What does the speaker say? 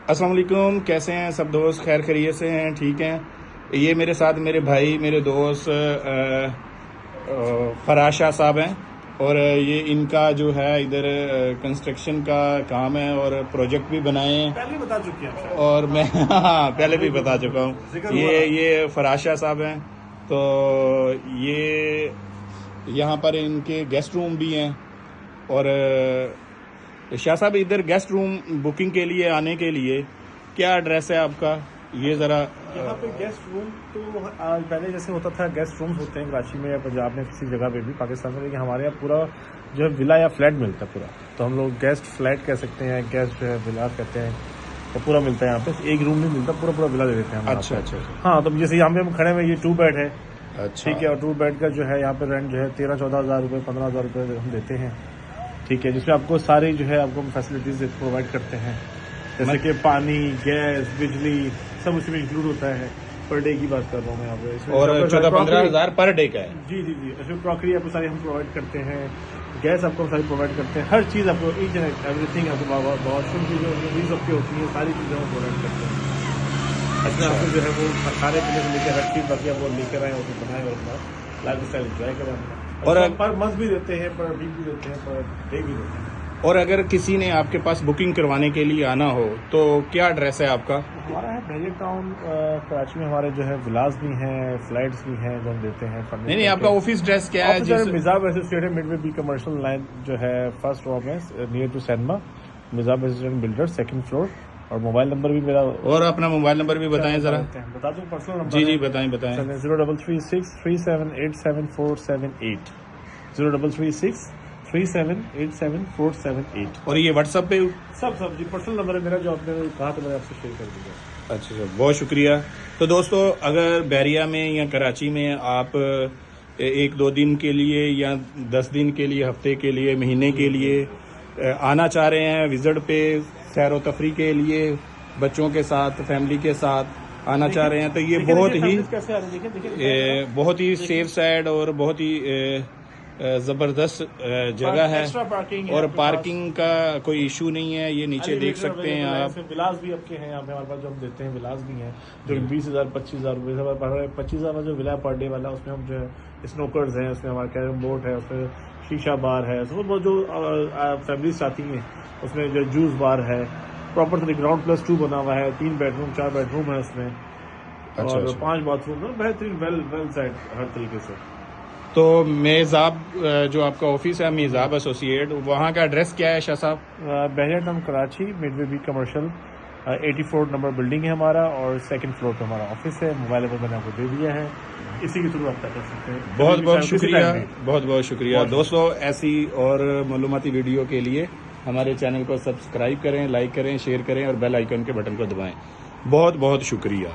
अस्सलाम वालेकुम, कैसे हैं सब दोस्त? खैर खैरियत से हैं? ठीक हैं। ये मेरे साथ मेरे भाई, मेरे दोस्त फराज शाह साहब हैं और ये इनका जो है इधर कंस्ट्रक्शन का काम है और प्रोजेक्ट भी बनाए हैं। पहले बता चुके हैं और मैं हाँ पहले भी बता चुका हूँ। ये फराज शाह साहब हैं। तो ये यहाँ पर इनके गेस्ट रूम भी हैं। और शाह साहब, इधर गेस्ट रूम बुकिंग के लिए आने के लिए क्या एड्रेस है आपका? ये ज़रा यहाँ पे गेस्ट रूम तो पहले जैसे होता था, गेस्ट रूम्स होते हैं कराची में या पंजाब में किसी जगह पे भी, पाकिस्तान में, लेकिन हमारे यहाँ पूरा जो है विला या फ्लैट मिलता है पूरा। तो हम लोग गेस्ट फ्लैट कह सकते हैं, गेस्ट जो है विला कहते हैं। तो पूरा मिलता है यहाँ पे, एक रूम नहीं मिलता, पूरा पूरा विला दे देते हैं। अच्छा। हाँ, तो जैसे यहाँ पे हम खड़े हैं, ये 2 बेड है। अच्छा, ठीक है। और 2 बेड का जो है यहाँ पे रेंट जो है 13-14 हज़ार रुपये, 15 हज़ार रुपये हम देते हैं। ठीक है, जिसमें आपको सारी जो है आपको फैसिलिटीज प्रोवाइड करते हैं, जैसे कि पानी, गैस, बिजली सब उसमें इंक्लूड होता है। पर डे की बात कर रहा हूँ मैं यहाँ पे। और 14-15 हज़ार पर डे का है। जी। इसमें क्रॉकरी आपको सारी हम प्रोवाइड करते हैं, गैस आपको सारी प्रोवाइड करते हैं, हर चीज़ आपको, ईच एंड एवरीथिंग आपको, वॉशरूम की जो भी सबकी होती है सारी चीज़ें हम प्रोवाइड करते हैं। अच्छा, आपको जो है वो खाने पीने से लेकर हर चीज़ बाकी आप वो लेकर आए और बनाए और अपना लाइफ स्टाइल इंजॉय करें। और पर मंथ भी देते हैं, पर वीक भी देते हैं, पर डे भी देते हैं। और अगर किसी ने आपके पास बुकिंग करवाने के लिए आना हो तो क्या एड्रेस है आपका? हमारा है बहरिया टाउन कराची में। हमारे जो है विलास भी हैं, फ्लैट्स भी हैं जो हम देते हैं। नहीं, आपका ऑफिस एड्रेस क्या है? Mizab associated Midway B commercial line जो है फर्स्ट फ्लोर में, near to cinema, Mizab associated builder, 2nd floor. और मोबाइल नंबर भी मेरा। और अपना मोबाइल नंबर भी बताएं जरा। बता दूं पर्सनल नंबर? जी बताएं। 0336378747 0336378747। और ये व्हाट्सएप पे सब जी पर्सनल नंबर है मेरा, जो आपने कहा तो मैंने आपसे शेयर कर दिया। अच्छा, बहुत शुक्रिया। तो दोस्तों, अगर बहरिया में या कराची में आप 1-2 दिन के लिए या 10 दिन के लिए, हफ्ते के लिए, महीने के लिए आना चाह रहे हैं विजिट पे, सैर व तफरी के लिए, बच्चों के साथ, फैमिली के साथ आना चाह रहे हैं, तो ये बहुत ही सेफ साइड और बहुत ही ज़बरदस्त जगह है। और पार्किंग का कोई इशू नहीं है। ये नीचे देख सकते हैं आप। विलास भी आपके हैं यहाँ पे हमारे पास, जो हम देते हैं विलास भी हैं, जो 20,000 25,000 रुपये 25,000 जो विला पर डे वाला, उसमें हम जो है स्नोकर्स हैं, उसमें हमारा कैरम बोर्ड है, उसमें शीशा बार है, वो जो फैमिलीज चाहती हैं, उसमें जो जूस बार है, प्रॉपर ग्राउंड +2 बना हुआ है, 3 बेडरूम 4 बेडरूम है उसमें। और 5 बाथरूम, बेहतरीन, वेल साइड हर तरीके से। तो मेज़ाब जो आपका ऑफिस है, मेज़ाब एसोसिएट, वहाँ का एड्रेस क्या है Shah sahab? Bahria town Karachi, Midway B commercial, 84 number building है हमारा, और 2nd फ्लोर पे हमारा ऑफिस है। मोबाइल नंबर मैंने आपको दे दिया है, इसी के थ्रू आप कर सकते हैं। बहुत शुक्रिया दोस्तों। ऐसी और मालूमाती वीडियो के लिए हमारे चैनल को सब्सक्राइब करें, लाइक करें, शेयर करें और बेल आइकन के बटन को दबाएं। बहुत शुक्रिया।